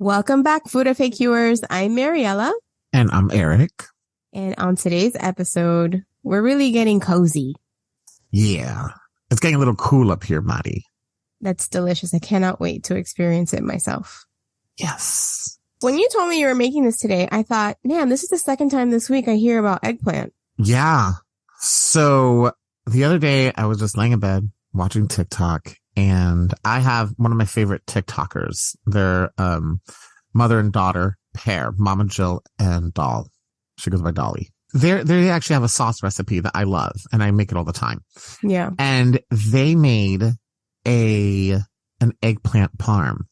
Welcome back, FoodFAQers. I'm Mariela. And I'm Eric. And on today's episode, we're really getting cozy. Yeah. It's getting a little cool up here, Maddie. That's delicious. I cannot wait to experience it myself. Yes. When you told me you were making this today, I thought, man, this is the second time this week I hear about eggplant. Yeah. So the other day I was just laying in bed watching TikTok, and I have one of my favorite TikTokers. They're mother and daughter pair, Mama Jill and Doll. She goes by Dolly. They actually have a sauce recipe that I love, and I make it all the time. Yeah. And they made an eggplant parm.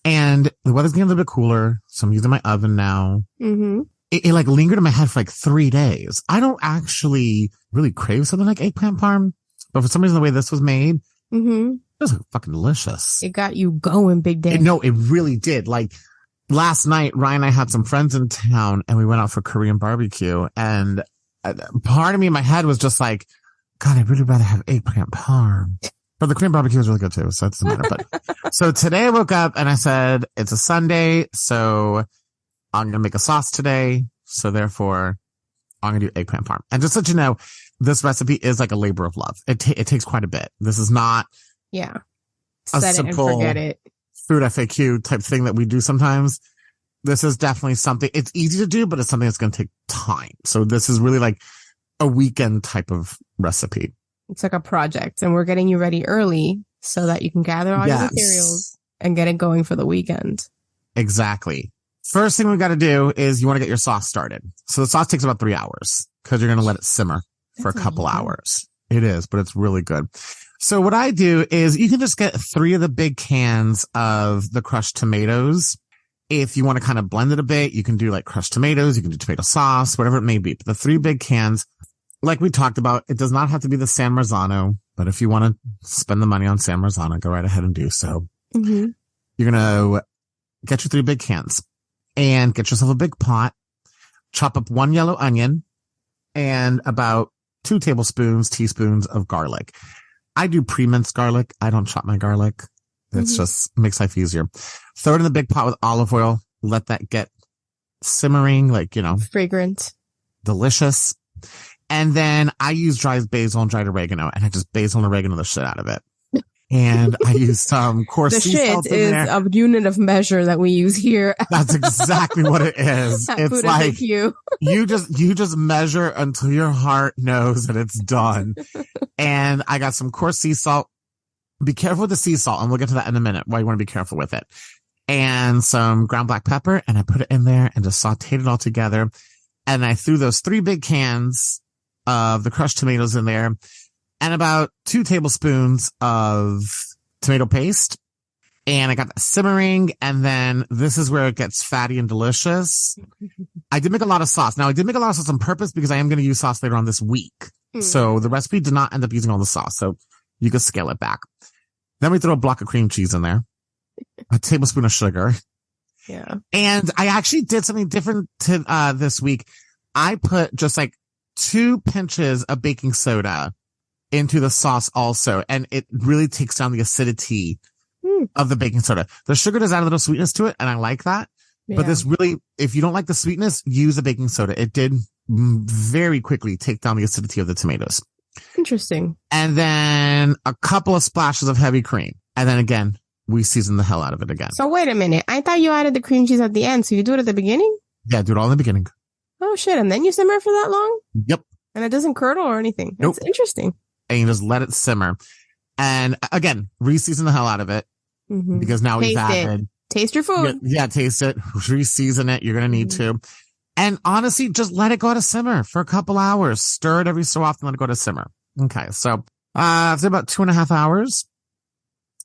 And the weather's getting a little bit cooler, so I'm using my oven now. Mm-hmm. It like lingered in my head for like 3 days. I don't actually really crave something like eggplant parm, but for some reason the way this was made, Mm-hmm. it was fucking delicious. It got you going, big day. No, it really did. Like last night, Ryan and I had some friends in town and we went out for Korean barbecue, and part of me in my head was just like, God, I'd really rather have eggplant parm. But the Korean barbecue was really good too, so it doesn't matter. But so today I woke up and I said, it's a Sunday, so I'm going to make a sauce today. So therefore I'm going to do eggplant parm. And just so you know, this recipe is like a labor of love. It takes quite a bit. This is not Yeah. a Set it and simple forget it. food FAQ type thing that we do sometimes. This is definitely something, it's easy to do, but it's something that's going to take time. So this is really like a weekend type of recipe. It's like a project, and we're getting you ready early so that you can gather all your materials and get it going for the weekend. Exactly. First thing we got to do is you want to get your sauce started. So the sauce takes about 3 hours because you're going to let it simmer for a couple hours. It is, but it's really good. So what I do is you can just get 3 of the big cans of the crushed tomatoes. If you want to kind of blend it a bit, you can do like crushed tomatoes. You can do tomato sauce, whatever it may be. But the 3 big cans, like we talked about, it does not have to be the San Marzano, but if you want to spend the money on San Marzano, go right ahead and do so. Mm-hmm. You're going to get your 3 big cans and get yourself a big pot, chop up 1 yellow onion and about 2 teaspoons of garlic. I do pre-minced garlic. I don't chop my garlic. It's just makes life easier. Throw it in the big pot with olive oil. Let that get simmering, like, Fragrant. delicious. And then I use dried basil and dried oregano, and I just basil and oregano the shit out of it. And I use some coarse The sea shit salt in is there. a unit of measure that we use here. That's exactly what it is. At It's like FoodFAQ. you just measure until your heart knows that it's done. And I got some coarse sea salt. Be careful with the sea salt, and we'll get to that in a minute, why you want to be careful with it. And some ground black pepper, and I put it in there and just sauteed it all together. And I threw those 3 big cans of the crushed tomatoes in there, and about 2 tablespoons of tomato paste. And I got that simmering, and then this is where it gets fatty and delicious. I did make a lot of sauce. Now, I did make a lot of sauce on purpose because I am going to use sauce later on this week. So the recipe did not end up using all the sauce, so you can scale it back. Then we throw a block of cream cheese in there, a tablespoon of sugar. Yeah. And I actually did something different to this week. I put just like 2 pinches of baking soda into the sauce also, and it really takes down the acidity of the baking soda. The sugar does add a little sweetness to it, and I like that. Yeah. But this really, if you don't like the sweetness, use the baking soda. It did very quickly take down the acidity of the tomatoes. Interesting. And then a couple of splashes of heavy cream. And then again, we season the hell out of it again. So wait a minute. I thought you added the cream cheese at the end. So you do it at the beginning? Yeah, do it all in the beginning. Oh shit. And then you simmer for that long? Yep. And it doesn't curdle or anything. Nope. That's interesting. And you just let it simmer. And again, re-season the hell out of it because now we've added. Taste your food. Yeah, taste it. Re-season it. You're going to need to. And honestly, just let it go to simmer for a couple hours. Stir it every so often. Let it go to simmer. Okay. So, after about 2.5 hours,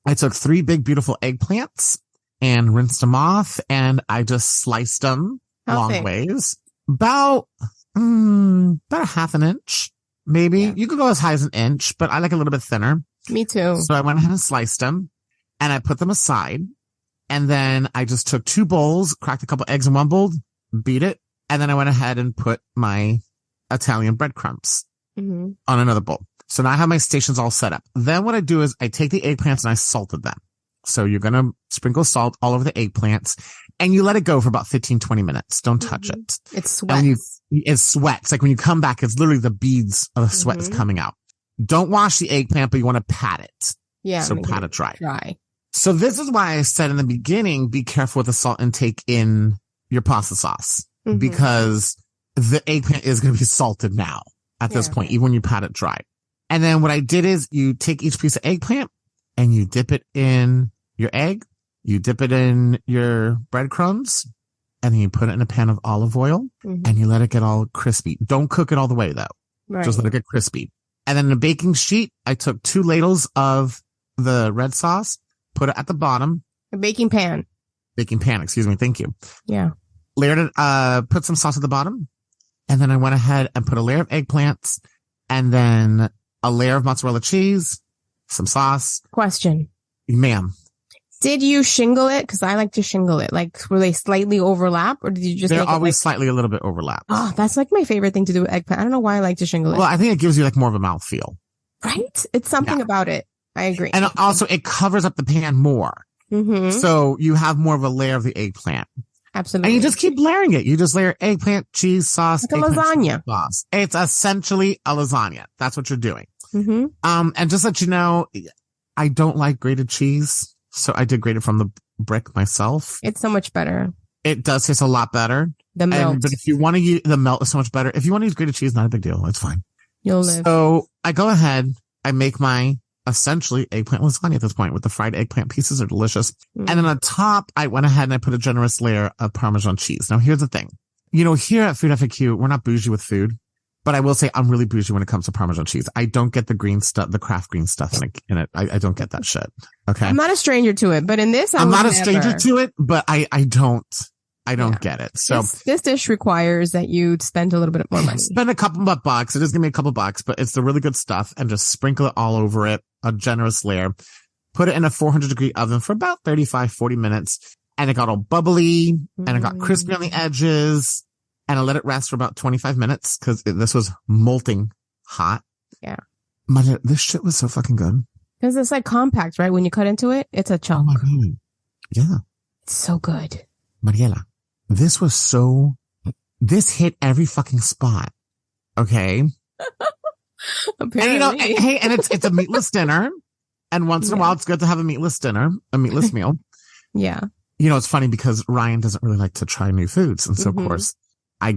I took 3 big, beautiful eggplants and rinsed them off. And I just sliced them long ways. About a half an inch, maybe. Yeah. You could go as high as an inch, but I like a little bit thinner. Me too. So I went ahead and sliced them and I put them aside. And then I just took 2 bowls, cracked a couple eggs in one bowl, beat it. And then I went ahead and put my Italian breadcrumbs on another bowl. So now I have my stations all set up. Then what I do is I take the eggplants and I salted them. So you're going to sprinkle salt all over the eggplants. And you let it go for about 15, 20 minutes. Don't touch it. It sweats. It sweats. Like when you come back, it's literally the beads of the sweat is coming out. Don't wash the eggplant, but you want to pat it. Yeah. So pat it dry. Dry. So this is why I said in the beginning, be careful with the salt intake in your pasta sauce because the eggplant is going to be salted now at this point, even when you pat it dry. And then what I did is you take each piece of eggplant and you dip it in your egg. You dip it in your breadcrumbs and then you put it in a pan of olive oil and you let it get all crispy. Don't cook it all the way though. Right. Just let it get crispy. And then in a baking sheet, I took 2 ladles of the red sauce, put it at the bottom. A baking pan. Excuse me. Thank you. Yeah. Layered it, put some sauce at the bottom. And then I went ahead and put a layer of eggplants and then a layer of mozzarella cheese, some sauce. Question. Ma'am. Did you shingle it? Because I like to shingle it. Like, were they slightly overlap or did you just They're always slightly a little bit overlap. Oh, that's like my favorite thing to do with eggplant. I don't know why I like to shingle it. Well, I think it gives you like more of a mouthfeel. Right? It's something about it. I agree. And also it covers up the pan more. So you have more of a layer of the eggplant. Absolutely. And you just keep layering it. You just layer eggplant, cheese, sauce. Like a lasagna. Sauce. It's essentially a lasagna. That's what you're doing. And just let you know, I don't like grated cheese. So I did grate it from the brick myself. It's so much better. It does taste a lot better. The melt. But if you want to use, the melt is so much better. If you want to use grated cheese, not a big deal. It's fine. You'll live. So I go ahead. I make my essentially eggplant lasagna at this point with the fried eggplant pieces are delicious. And then on top, I went ahead and I put a generous layer of Parmesan cheese. Now here's the thing. You know, here at FoodFAQ, we're not bougie with food, but I will say I'm really bougie when it comes to Parmesan cheese. I don't get the green stuff, the craft green stuff in it. I don't get that shit. Okay. I'm not a stranger to it, but in this, I'm not a stranger to it, but I don't get it. So this dish requires that you spend a little bit more money. Spend a couple of bucks. It is going to be a couple bucks, but it's the really good stuff and just sprinkle it all over it. A generous layer. Put it in a 400-degree oven for about 35, 40 minutes. And it got all bubbly and it got crispy on the edges. And I let it rest for about 25 minutes because this was molting hot. Yeah. This shit was so fucking good. Because it's like compact, right? When you cut into it, it's a chunk. Oh my God. Yeah. It's so good. Mariela, this hit every fucking spot. Okay. Apparently. And hey, and it's a meatless dinner. And once in a while, it's good to have a meatless dinner, a meatless meal. Yeah. You know, it's funny because Ryan doesn't really like to try new foods. And so, of course, I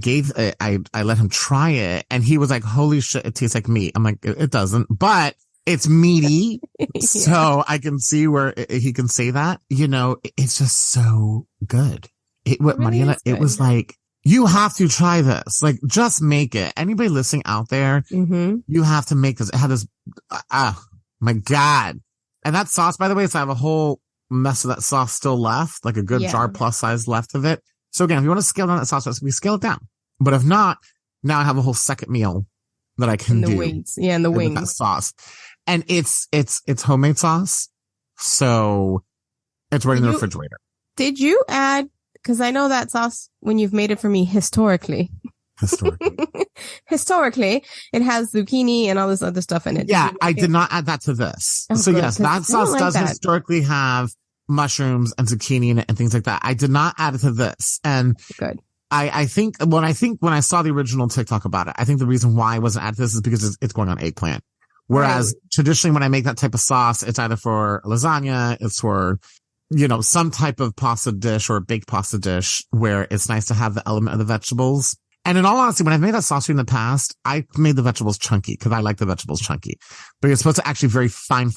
let him try it and he was like, holy shit, it tastes like meat. I'm like, it doesn't, but it's meaty. So I can see where he can say that, you know, it's just so good. Mariela, it was like, you have to try this. Like, just make it. Anybody listening out there, you have to make this. It had this, my God. And that sauce, by the way, so I have a whole mess of that sauce still left, like a good jar plus size left of it. So again, if you want to scale down that sauce recipe, scale it down. But if not, now I have a whole second meal that I can do. Wings. Yeah, and the wings. That sauce. And it's homemade sauce. So it's right in the refrigerator. Did you add, because I know that sauce, when you've made it for me historically, it has zucchini and all this other stuff in it. Yeah, I did not add that to this. So good, yes, that sauce does historically have mushrooms and zucchini in it and things like that. I did not add it to this. And good. I think when I saw the original TikTok about it, I think the reason why I wasn't added to this is because it's going on eggplant. Whereas traditionally when I make that type of sauce, it's either for lasagna, it's for, you know, some type of pasta dish or a baked pasta dish where it's nice to have the element of the vegetables. And in all honesty, when I've made that sauce in the past, I made the vegetables chunky because I like the vegetables chunky. But you're supposed to actually very fine,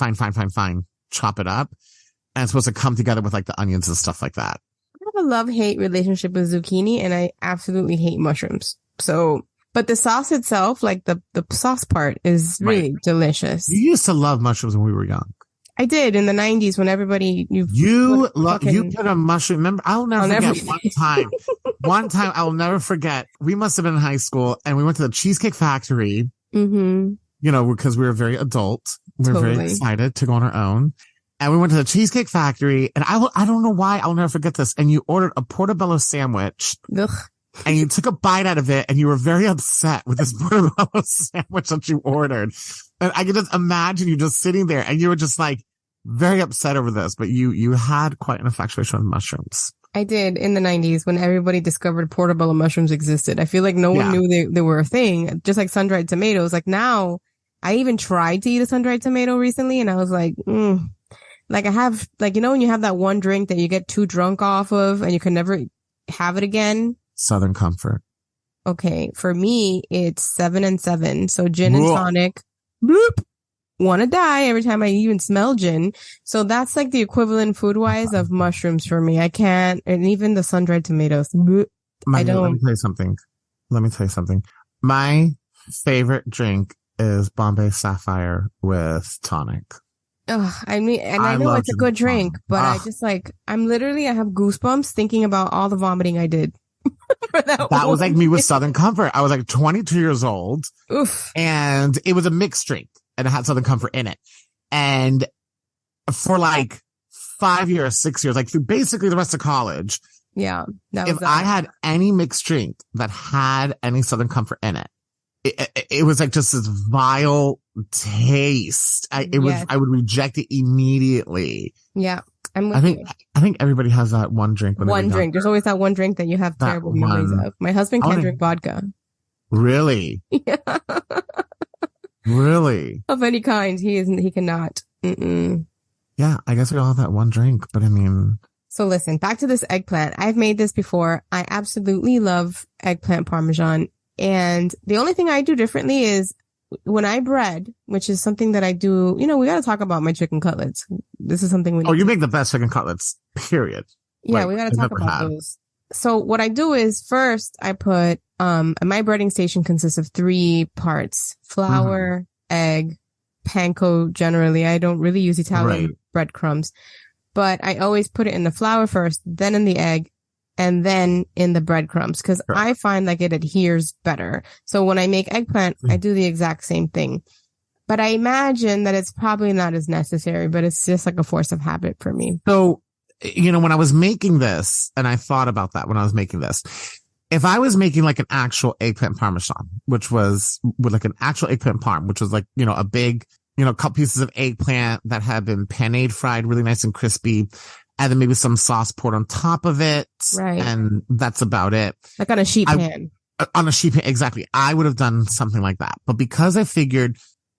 chop it up. And it's supposed to come together with like the onions and stuff like that. I have a love-hate relationship with zucchini and I absolutely hate mushrooms. So, but the sauce itself, like the sauce part is really delicious. You used to love mushrooms when we were young. I did in the 90s when everybody you put a mushroom. Remember, I'll never forget one time I will never forget. We must have been in high school and we went to the Cheesecake Factory. You know, because we were very adult. We were very excited to go on our own. And we went to the Cheesecake Factory and I don't know why I'll never forget this. And you ordered a portobello sandwich. Ugh. And you took a bite out of it and you were very upset with this portobello sandwich that you ordered. And I can just imagine you just sitting there and you were just like very upset over this, but you had quite an infatuation with mushrooms. I did in the 90s when everybody discovered portobello mushrooms existed. I feel like no one knew they were a thing, just like sun-dried tomatoes. Like now, I even tried to eat a sun-dried tomato recently and I was like, like I have, like, you know, when you have that one drink that you get too drunk off of and you can never have it again? Southern Comfort. Okay. For me, it's 7 and 7. So gin and tonic. Bloop. Want to die every time I even smell gin. So that's like the equivalent food-wise of mushrooms for me. I can't, and even the sun-dried tomatoes. I don't. Let me tell you something. My favorite drink is Bombay Sapphire with tonic. I mean, and I know it's a good drink, but I just like, I have goosebumps thinking about all the vomiting I did. that was like me with Southern Comfort. I was like 22 years old. Oof. And it was a mixed drink. And it had Southern Comfort in it. And for like 5 years, 6 years, like through basically the rest of college. Yeah. If I had any mixed drink that had any Southern Comfort in it, it was like just this vile taste. I would reject it immediately. Yeah. I think everybody has that one drink. One drink. There's always that one drink that you have terrible memories of. My husband can't drink vodka. Really? Yeah. Really? Of any kind. He cannot. Yeah, I guess we all have that one drink, but I mean. So listen, back to this eggplant. I've made this before. I absolutely love eggplant parmesan. And the only thing I do differently is when I bread, which is something that I do, you know, we got to talk about my chicken cutlets. This is something you make the best chicken cutlets, period. Yeah, we got to talk about those. So what I do is first I put, my breading station consists of 3 parts: flour, egg, panko generally. I don't really use Italian breadcrumbs, but I always put it in the flour first, then in the egg, and then in the breadcrumbs because I find like it adheres better. So when I make eggplant, I do the exact same thing. But I imagine that it's probably not as necessary, but it's just like a force of habit for me. So, you know, when I was making this, and I thought about that when I was making this, if I was making like an actual eggplant parmesan, which was with like an actual eggplant parm, which was like, you know, a big, you know, couple pieces of eggplant that had been panade fried really nice and crispy, and then maybe some sauce poured on top of it. Right. And that's about it. Like on a sheet pan. On a sheet pan. Exactly. I would have done something like that. But because I figured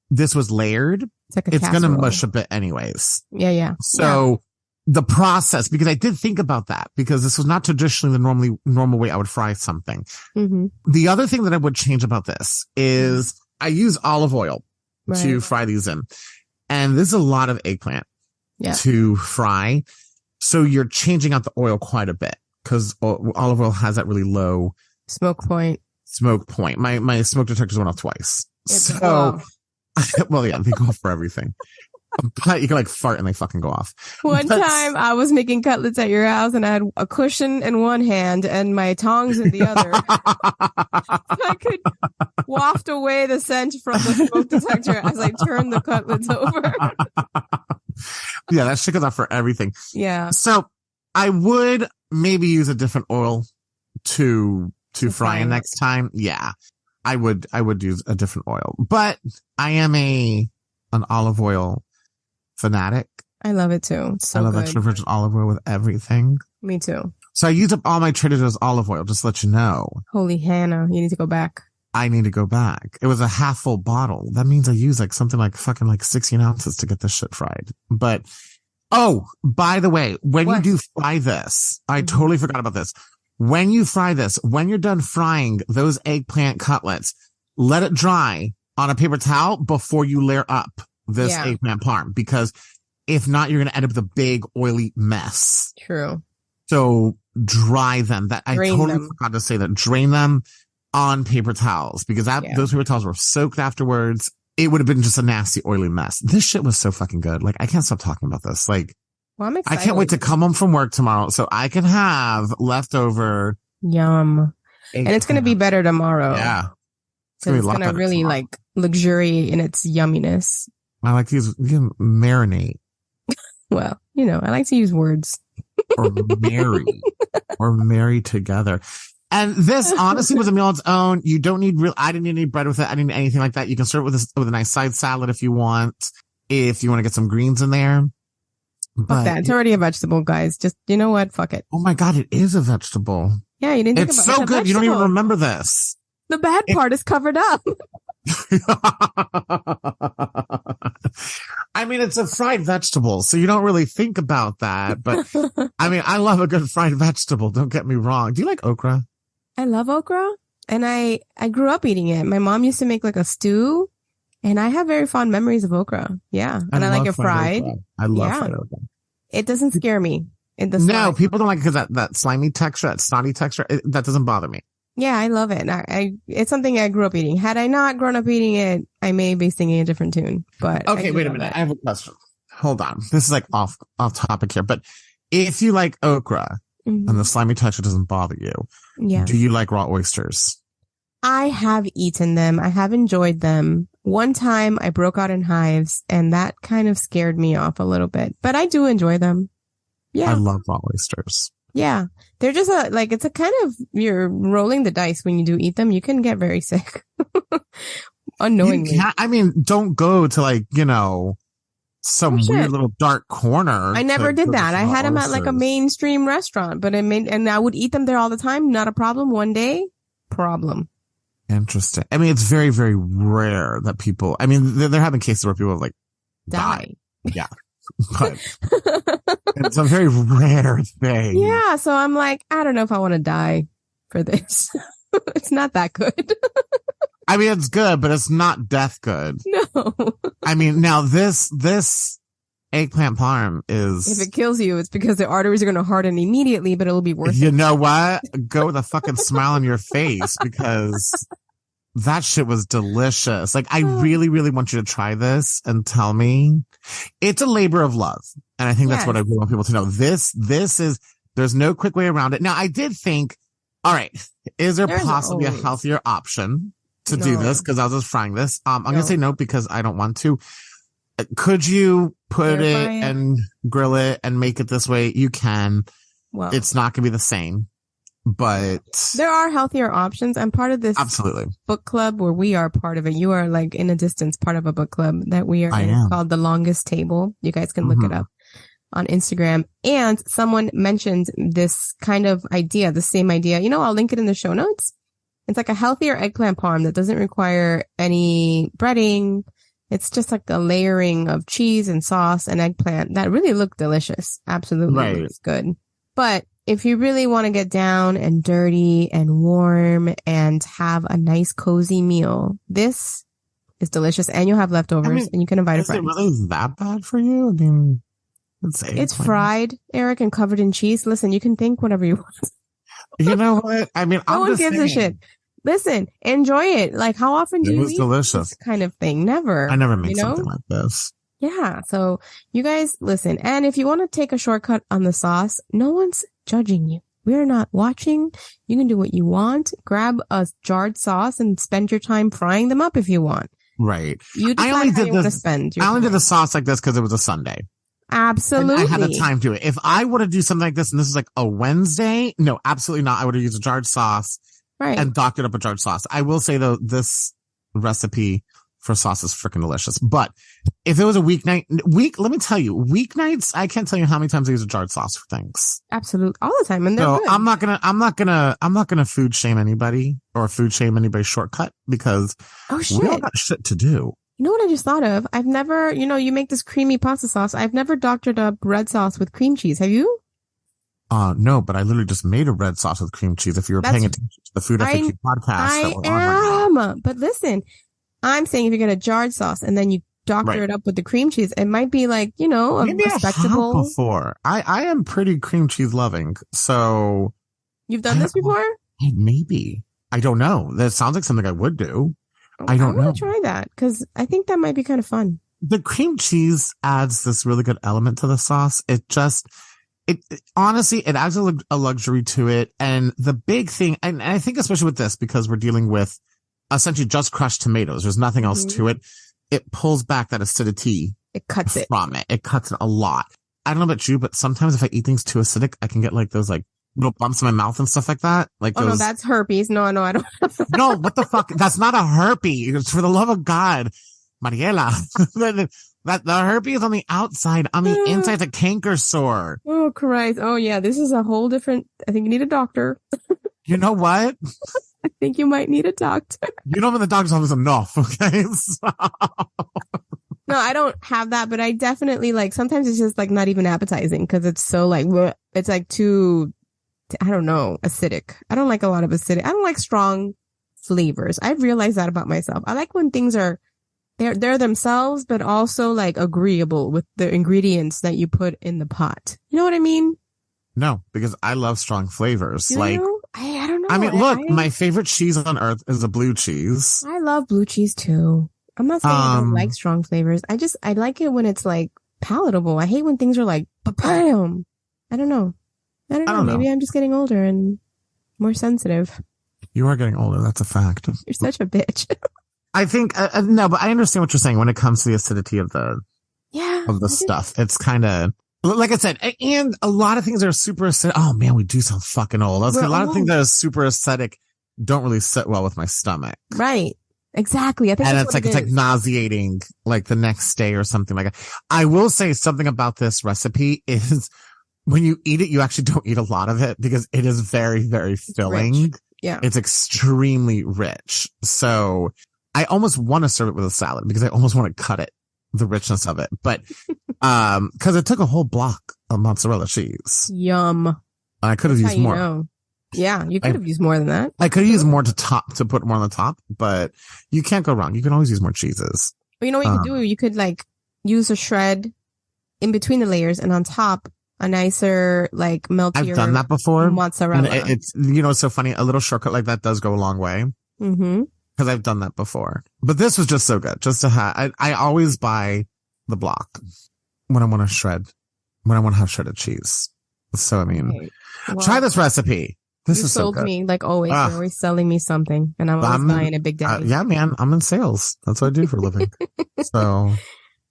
this was layered, it's going to mush a bit anyways. Yeah. So the process, because I did think about that, because this was not traditionally the normal way I would fry something. Mm-hmm. The other thing that I would change about this is I use olive oil to fry these in. And there's a lot of eggplant to fry. So you're changing out the oil quite a bit because olive oil has that really low smoke point. My smoke detectors went off twice. Well, yeah, they go off for everything. But you can like fart and they fucking go off. One time I was making cutlets at your house and I had a cushion in one hand and my tongs in the other. I could waft away the scent from the smoke detector as I turned the cutlets over. Yeah, that shit goes off for everything. Yeah. So I would maybe use a different oil to fry in next time. Yeah. I would use a different oil, but I am an olive oil fanatic. I love it too. It's so I love good. extra virgin olive oil with everything. Me too. So I used up all my Trader Joe's olive oil, just to let you know. Holy Hannah, you need to go back. I need to go back. It was a half full bottle. That means I used like something like fucking like 16 ounces to get this shit fried. But, oh, by the way, when you do fry this, I totally forgot about this. When you fry this, when you're done frying those eggplant cutlets, let it dry on a paper towel before you layer up this eggplant parm, because if not, you're going to end up with a big oily mess. True. So dry them. I totally forgot to say that. Drain them on paper towels, because those paper towels were soaked afterwards. It would have been just a nasty, oily mess. This shit was so fucking good. Like, I can't stop talking about this. Like, well, I'm excited. I can't wait to come home from work tomorrow so I can have leftover. Yum. And it's going to be better tomorrow. Yeah. It's going to really tomorrow. Like luxuriate in its yumminess. I like to use marinate. Well, you know, I like to use words. Or marry. Or marry together. And this honestly was a meal on its own. You don't need I didn't need any bread with it. I didn't need anything like that. You can serve it with a nice side salad if you want to get some greens in there. Fuck that. It's already a vegetable, guys. Just, you know what? Fuck it. Oh my God, it is a vegetable. Yeah, you didn't think it's about it. So good. You don't even remember this. The bad part is covered up. I mean, it's a fried vegetable, so you don't really think about that. But I mean, I love a good fried vegetable. Don't get me wrong. Do you like okra? I love okra, and I grew up eating it. My mom used to make like a stew, and I have very fond memories of okra. Yeah, and I like it fried. I love fried okra. It doesn't scare me. It does. No, people don't like it because that slimy texture, that snotty texture, that doesn't bother me. Yeah, I love it. It's something I grew up eating. Had I not grown up eating it, I may be singing a different tune. But okay, wait a minute. I have a question. Hold on. This is like off topic here, but if you like okra and the slimy texture doesn't bother you, do you like raw oysters? I have eaten them. I have enjoyed them. One time I broke out in hives, and that kind of scared me off a little bit. But I do enjoy them. Yeah, I love raw oysters. Yeah. They're just it's a kind of, you're rolling the dice when you do eat them. You can get very sick. Unknowingly. Don't go to some weird little dark corner. I never did that. I had them at like a mainstream restaurant, but and I would eat them there all the time. Not a problem. One day, problem. Interesting. I mean, it's very, very rare that people, they're having cases where people have die. Yeah. But it's a very rare thing. Yeah, so I'm like, I don't know if I want to die for this. It's not that good. It's good, but it's not death good. No. Now this eggplant parm is... If it kills you, it's because the arteries are going to harden immediately, but it'll be worth it. You know what? Go with a fucking smile on your face, because that shit was delicious. I really, really want you to try this and tell me. It's a labor of love. And I think that's what I really want people to know. This is, there's no quick way around it. Now, I did think, all right, is there possibly a healthier option to do this? Because I was just frying this. I'm going to say no, because I don't want to. Could you put it and grill it and make it this way? You can. Well, it's not going to be the same. But there are healthier options. I'm part of this book club where we are part of it. You are in a distance part of a book club that we are in called The Longest Table. You guys can look it up on Instagram. And someone mentioned this kind of idea, the same idea. I'll link it in the show notes. It's like a healthier eggplant parm that doesn't require any breading. It's just like a layering of cheese and sauce and eggplant that really look delicious. Absolutely. Right. It's good. But if you really want to get down and dirty and warm and have a nice cozy meal, this is delicious, and you'll have leftovers and you can invite a friend. Is it really that bad for you? It's fried, Eric, and covered in cheese. Listen, you can think whatever you want. You know what? No one gives a shit. Listen, enjoy it. How often do you eat delicious. This kind of thing? Never. I never made something like this. Yeah. So you guys listen. And if you want to take a shortcut on the sauce, no one's judging you. We're not watching. You can do what you want. Grab a jarred sauce and spend your time frying them up if you want. Right. You decide how you want to spend your time. I only did the sauce like this because it was a Sunday. Absolutely. And I had the time to do it. If I would have do something like this and this is a Wednesday, no, absolutely not. I would have used a jarred sauce and doctored up a jarred sauce. I will say though, this recipe for sauce is freaking delicious. But if it was a weeknight, let me tell you, weeknights, I can't tell you how many times I use a jarred sauce for things. Absolutely. All the time. And they're good. I'm not gonna food shame anybody or food shame anybody's shortcut, because we all got shit to do. You know what I just thought of? I've never, you make this creamy pasta sauce. I've never doctored up red sauce with cream cheese. Have you? No, but I literally just made a red sauce with cream cheese. If you were paying attention to the FoodFAQ podcast. But listen, I'm saying if you get a jarred sauce and then you doctor it up with the cream cheese, it might be a respectable. Before I am pretty cream cheese loving. So you've done this before? Maybe. I don't know. That sounds like something I would do. I don't know. I want to try that because I think that might be kind of fun. The cream cheese adds this really good element to the sauce. Honestly, it adds a luxury to it. And the big thing, and I think especially with this, because we're dealing with essentially just crushed tomatoes, there's nothing else to it. It pulls back that acidity. It cuts it from it. It cuts it a lot. I don't know about you, but sometimes if I eat things too acidic, I can get those little bumps in my mouth and stuff like that. No, that's herpes. No, I don't. No, what the fuck? That's not a herpes. It's for the love of God, Mariela. That the herpes on the outside, on the inside, it's a canker sore. Oh, Christ. Oh, yeah. This is a whole different, I think you need a doctor. You know what? I think you might need a doctor. You know when the doctor's office enough, okay? So... No, I don't have that, but I definitely like, sometimes it's just like not even appetizing because it's so like, bleh. It's like too, I don't know, acidic. I don't like a lot of acidic. I don't like strong flavors. I've realized that about myself. I like when things are, they're themselves, but also like agreeable with the ingredients that you put in the pot. You know what I mean? No, because I love strong flavors. You like, know? I don't know. I mean, look, my favorite cheese on earth is a blue cheese. I love blue cheese too. I'm not saying I don't like strong flavors. I like it when it's like palatable. I hate when things are like, bam. I don't know. Maybe I'm just getting older and more sensitive. You are getting older. That's a fact. You're such a bitch. I think, no, but I understand what you're saying when it comes to the acidity of the stuff. It's kind of, like I said, and a lot of things are super acidic. Oh man, we do sound fucking old. A lot of things that are super acidic don't really sit well with my stomach. Right. Exactly. I think it's like nauseating like the next day or something like that. I will say something about this recipe is when you eat it, you actually don't eat a lot of it because it is very, very filling. Rich. Yeah. It's extremely rich. So I almost want to serve it with a salad because I almost want to cut it, the richness of it. But, cause it took a whole block of mozzarella cheese. Yum. I could have used more. Know. Yeah, you could have used more than that. I could have used more to put more on the top, but you can't go wrong. You can always use more cheeses. Well, you know what you could do? You could like use a shred in between the layers and on top a nicer, like meltier. I've done that before. Mozzarella. And it's, it's so funny. A little shortcut like that does go a long way. Mm-hmm. Cause I've done that before, but this was just so good. Just to have, I always buy the block when I want to have shredded cheese. So, I mean, try this recipe. This is so good. Me like always. You're always selling me something, and I'm always buying a big daddy. Yeah, man, I'm in sales. That's what I do for a living. So,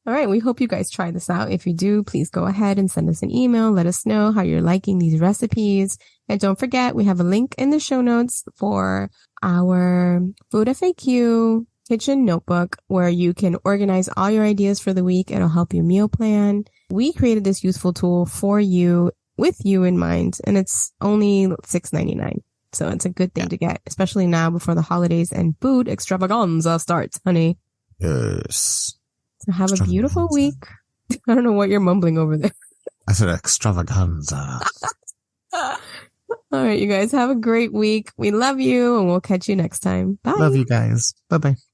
all right. We hope you guys try this out. If you do, please go ahead and send us an email. Let us know how you're liking these recipes, and don't forget we have a link in the show notes for our FoodFAQ kitchen notebook where you can organize all your ideas for the week. It'll help you meal plan. We created this useful tool for you, with you in mind, and it's only $6.99. So it's a good thing to get, especially now before the holidays and food extravaganza starts, honey. Yes. So have a beautiful week. I don't know what you're mumbling over there. I said extravaganza. All right, you guys have a great week. We love you, and we'll catch you next time. Bye. Love you guys. Bye-bye.